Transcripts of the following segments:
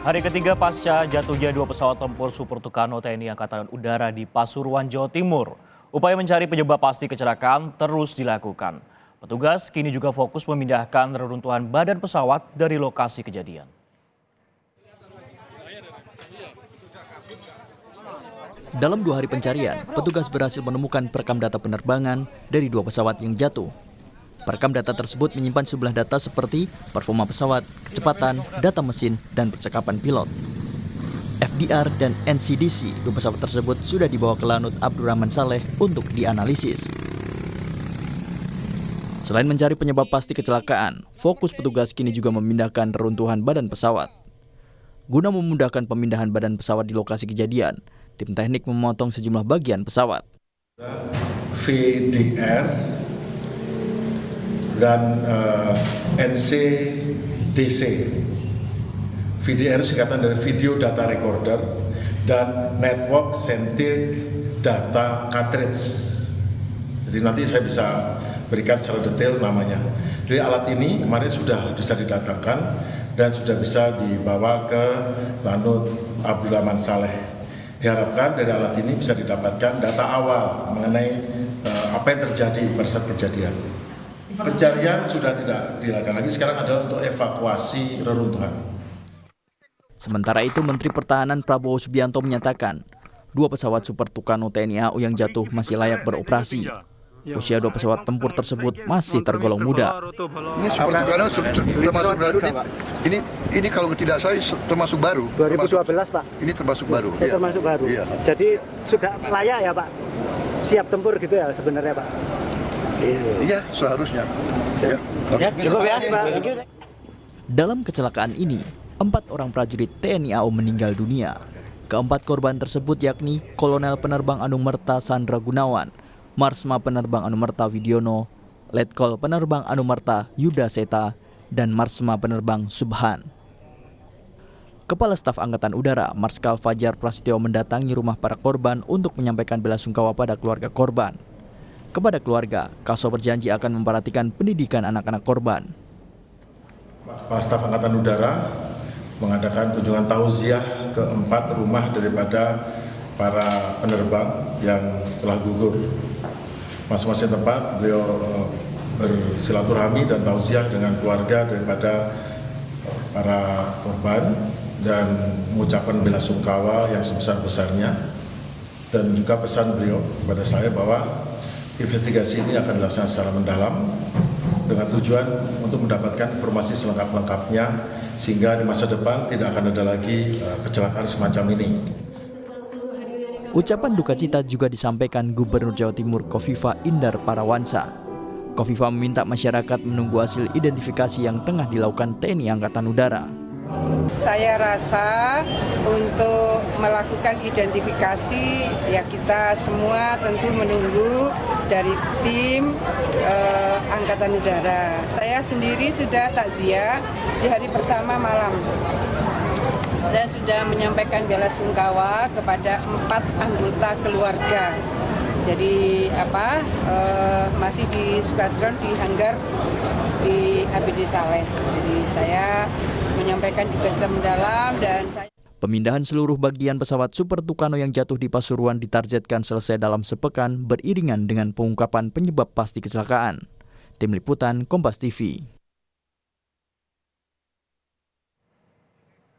Hari ketiga pasca jatuhnya dua pesawat tempur Super Tucano TNI Angkatan Udara di Pasuruan, Jawa Timur. Upaya mencari penyebab pasti kecelakaan terus dilakukan. Petugas kini juga fokus memindahkan reruntuhan badan pesawat dari lokasi kejadian. Dalam 2 hari pencarian, petugas berhasil menemukan perekam data penerbangan dari 2 pesawat yang jatuh. Perekam data tersebut menyimpan sejumlah data seperti performa pesawat, kecepatan, data mesin, dan percakapan pilot. FDR dan NCDC, 2 pesawat tersebut sudah dibawa ke Lanut Abdurrahman Saleh untuk dianalisis. Selain mencari penyebab pasti kecelakaan, fokus petugas kini juga memindahkan reruntuhan badan pesawat. Guna memudahkan pemindahan badan pesawat di lokasi kejadian, tim teknik memotong sejumlah bagian pesawat. VDR dan NCDC. VDR singkatan dari Video Data Recorder dan Network Centric Data Cartridge. Jadi nanti saya bisa berikan secara detail namanya. Jadi alat ini kemarin sudah bisa didatakan dan sudah bisa dibawa ke Lanut Abdurrahman Saleh. Diharapkan dari alat ini bisa didapatkan data awal mengenai apa yang terjadi pada saat kejadian. Pencarian sudah tidak dilakukan lagi, sekarang adalah untuk evakuasi reruntuhan. Sementara itu, Menteri Pertahanan Prabowo Subianto menyatakan 2 pesawat Super Tucano TNI AU yang jatuh masih layak beroperasi. Usia 2 pesawat tempur tersebut masih tergolong muda. Ini Super Tucano termasuk baru. Ini kalau tidak salah termasuk baru. 2012 Pak. Ini termasuk baru. Termasuk baru. Iya. Jadi sudah layak ya Pak. Siap tempur gitu ya sebenarnya Pak. Iya, seharusnya. Ya. Cukup ya Pak. Dalam kecelakaan ini, 4 orang prajurit TNI AU meninggal dunia. Keempat korban tersebut yakni Kolonel Penerbang Anumerta Sandra Gunawan, Marsma Penerbang Anumerta Widiono, Letkol Penerbang Anumerta Yuda Seta, dan Marsma Penerbang Subhan. Kepala Staf Angkatan Udara Marskal Fajar Prasetyo mendatangi rumah para korban untuk menyampaikan belasungkawa pada keluarga korban. Kepada keluarga, Kaso berjanji akan memperhatikan pendidikan anak-anak korban. Kepala Staf Angkatan Udara mengadakan kunjungan tauziah ke 4 rumah daripada para penerbang yang telah gugur. Masing-masing tempat beliau bersilaturahmi dan tauziah dengan keluarga daripada para korban dan mengucapkan belasungkawa yang sebesar-besarnya, dan juga pesan beliau kepada saya bahwa investigasi ini akan dilaksanakan secara mendalam dengan tujuan untuk mendapatkan informasi selengkap-lengkapnya sehingga di masa depan tidak akan ada lagi kecelakaan semacam ini. Ucapan duka cita juga disampaikan Gubernur Jawa Timur Kofifa Indar Parawansa. Kofifa meminta masyarakat menunggu hasil identifikasi yang tengah dilakukan TNI Angkatan Udara. Saya rasa untuk melakukan identifikasi ya kita semua tentu menunggu dari tim Angkatan Udara. Saya sendiri sudah takziah di hari pertama malam. Saya sudah menyampaikan belasungkawa kepada 4 anggota keluarga. Jadi masih di skuadron di hanggar di ABD Saleh. Jadi saya menyampaikan juga secara mendalam dan saya. Pemindahan seluruh bagian pesawat Super Tucano yang jatuh di Pasuruan ditargetkan selesai dalam sepekan beriringan dengan pengungkapan penyebab pasti kecelakaan. Tim Liputan Kompas TV.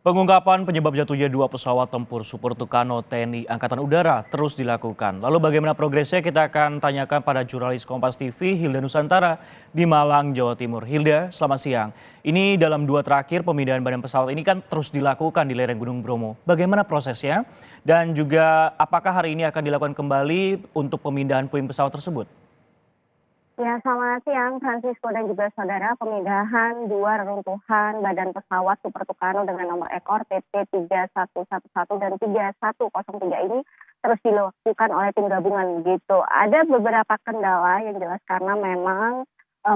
Pengungkapan penyebab jatuhnya 2 pesawat tempur Super Tucano TNI Angkatan Udara terus dilakukan. Lalu bagaimana progresnya kita akan tanyakan pada jurnalis Kompas TV Hilda Nusantara di Malang, Jawa Timur. Hilda, selamat siang. Ini dalam 2 terakhir pemindahan badan pesawat ini kan terus dilakukan di lereng Gunung Bromo. Bagaimana prosesnya? Dan juga apakah hari ini akan dilakukan kembali untuk pemindahan puing pesawat tersebut? Ya, selamat siang Francisco dan juga saudara. Pemindahan 2 reruntuhan badan pesawat Super Tucano dengan nomor ekor TP 3111 dan 3103 ini terus dilakukan oleh tim gabungan gitu. Ada beberapa kendala yang jelas karena memang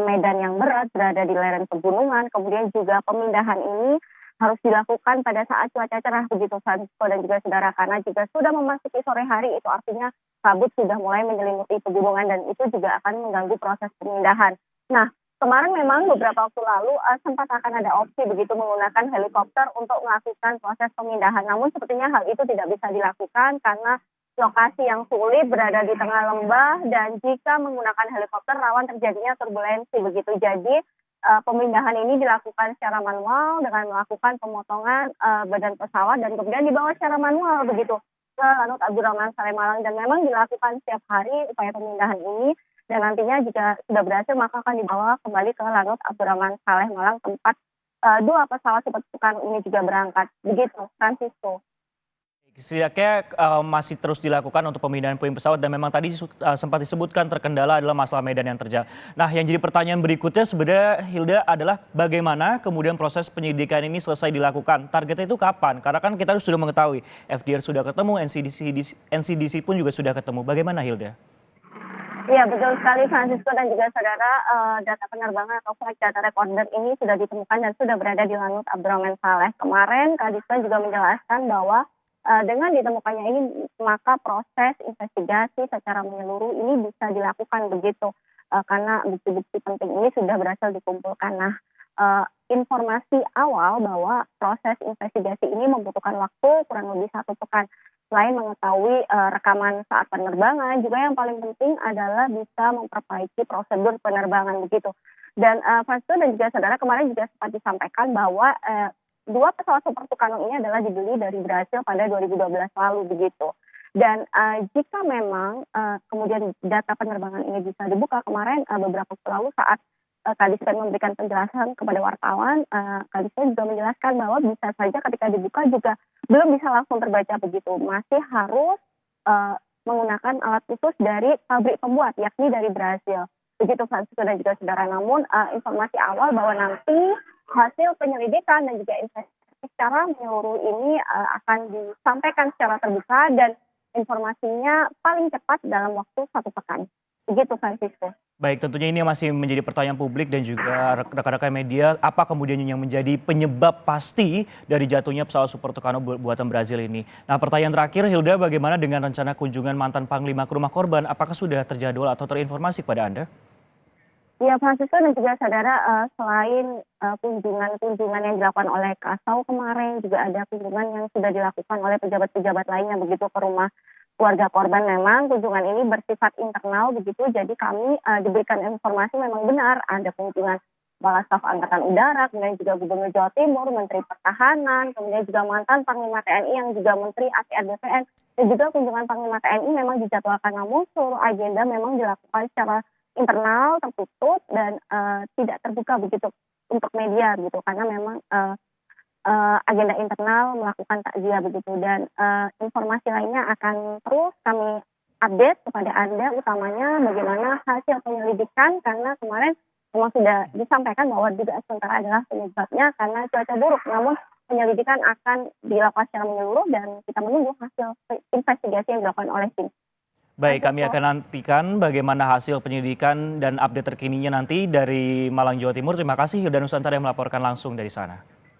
medan yang berat berada di lereng pegunungan, kemudian juga pemindahan ini harus dilakukan pada saat cuaca cerah begitu Francisco dan juga saudara, karena jika sudah memasuki sore hari itu artinya kabut sudah mulai menyelimuti pegunungan dan itu juga akan mengganggu proses pemindahan. Nah, kemarin memang beberapa waktu lalu sempat akan ada opsi begitu menggunakan helikopter untuk melakukan proses pemindahan. Namun sepertinya hal itu tidak bisa dilakukan karena lokasi yang sulit berada di tengah lembah dan jika menggunakan helikopter rawan terjadinya turbulensi begitu. Jadi pemindahan ini dilakukan secara manual dengan melakukan pemotongan badan pesawat dan kemudian dibawa secara manual begitu ke Lanut Abdurrahman Saleh Malang dan memang dilakukan setiap hari upaya pemindahan ini. Dan nantinya jika sudah berhasil maka akan dibawa kembali ke Lanut Abdurrahman Saleh Malang tempat 2 pesawat Super Tucano ini juga berangkat. Begitu, Francisco. Setidaknya masih terus dilakukan untuk pemindahan puing pesawat dan memang tadi sempat disebutkan terkendala adalah masalah medan yang terjal. Nah, yang jadi pertanyaan berikutnya sebenarnya Hilda adalah bagaimana kemudian proses penyidikan ini selesai dilakukan? Targetnya itu kapan? Karena kan kita sudah mengetahui FDR sudah ketemu, NCDC pun juga sudah ketemu. Bagaimana Hilda? Iya betul sekali Francisco dan juga saudara, data penerbangan atau flight data recorder ini sudah ditemukan dan sudah berada di Lanut Abdurrahman Saleh. Kemarin Kadispen juga menjelaskan bahwa dengan ditemukannya ini maka proses investigasi secara menyeluruh ini bisa dilakukan begitu karena bukti-bukti penting ini sudah berhasil dikumpulkan. Nah, informasi awal bahwa proses investigasi ini membutuhkan waktu kurang lebih 1 pekan. Selain mengetahui rekaman saat penerbangan, juga yang paling penting adalah bisa memperbaiki prosedur penerbangan begitu. Dan Francisco dan juga saudara kemarin juga sempat disampaikan bahwa 2 pesawat Super Tucano ini adalah dibeli dari Brasil pada 2012 lalu begitu. Dan jika memang kemudian data penerbangan ini bisa dibuka kemarin beberapa waktu lalu saat Kadispen memberikan penjelasan kepada wartawan, Kadispen juga menjelaskan bahwa bisa saja ketika dibuka juga belum bisa langsung terbaca begitu. Masih harus menggunakan alat khusus dari pabrik pembuat, yakni dari Brasil. Begitu Francisco dan juga saudara. Namun informasi awal bahwa nanti hasil penyelidikan dan juga investigasi secara menyeluruh ini akan disampaikan secara terbuka dan informasinya paling cepat dalam waktu 1 pekan. Begitu Francisco. Baik, tentunya ini masih menjadi pertanyaan publik dan juga rekan-rekan media. Apa kemudian yang menjadi penyebab pasti dari jatuhnya pesawat Super Tucano buatan Brazil ini? Nah, pertanyaan terakhir, Hilda, bagaimana dengan rencana kunjungan mantan Panglima ke rumah korban? Apakah sudah terjadwal atau terinformasi kepada Anda? Ya, Francisco dan juga saudara, selain kunjungan yang dilakukan oleh Kasau kemarin, juga ada kunjungan yang sudah dilakukan oleh pejabat-pejabat lainnya begitu ke rumah keluarga korban. Memang kunjungan ini bersifat internal begitu, jadi kami diberikan informasi memang benar ada kunjungan Kepala Staf Angkatan Udara, kemudian juga Gubernur Jawa Timur, Menteri Pertahanan, kemudian juga mantan Panglima TNI yang juga Menteri ATR BPN, dan juga kunjungan Panglima TNI memang dijadwalkan, namun seluruh agenda memang dilakukan secara internal, tertutup dan tidak terbuka begitu untuk media gitu karena memang agenda internal melakukan takziah begitu dan informasi lainnya akan terus kami update kepada Anda, utamanya bagaimana hasil penyelidikan karena kemarin memang sudah disampaikan bahwa dugaan sementara adalah penyebabnya karena cuaca buruk, namun penyelidikan akan dilakukan secara menyeluruh dan kita menunggu hasil investigasi yang dilakukan oleh tim. Baik, kami akan nantikan bagaimana hasil penyelidikan dan update terkininya nanti dari Malang, Jawa Timur. Terima kasih Hilda Nusantara yang melaporkan langsung dari sana.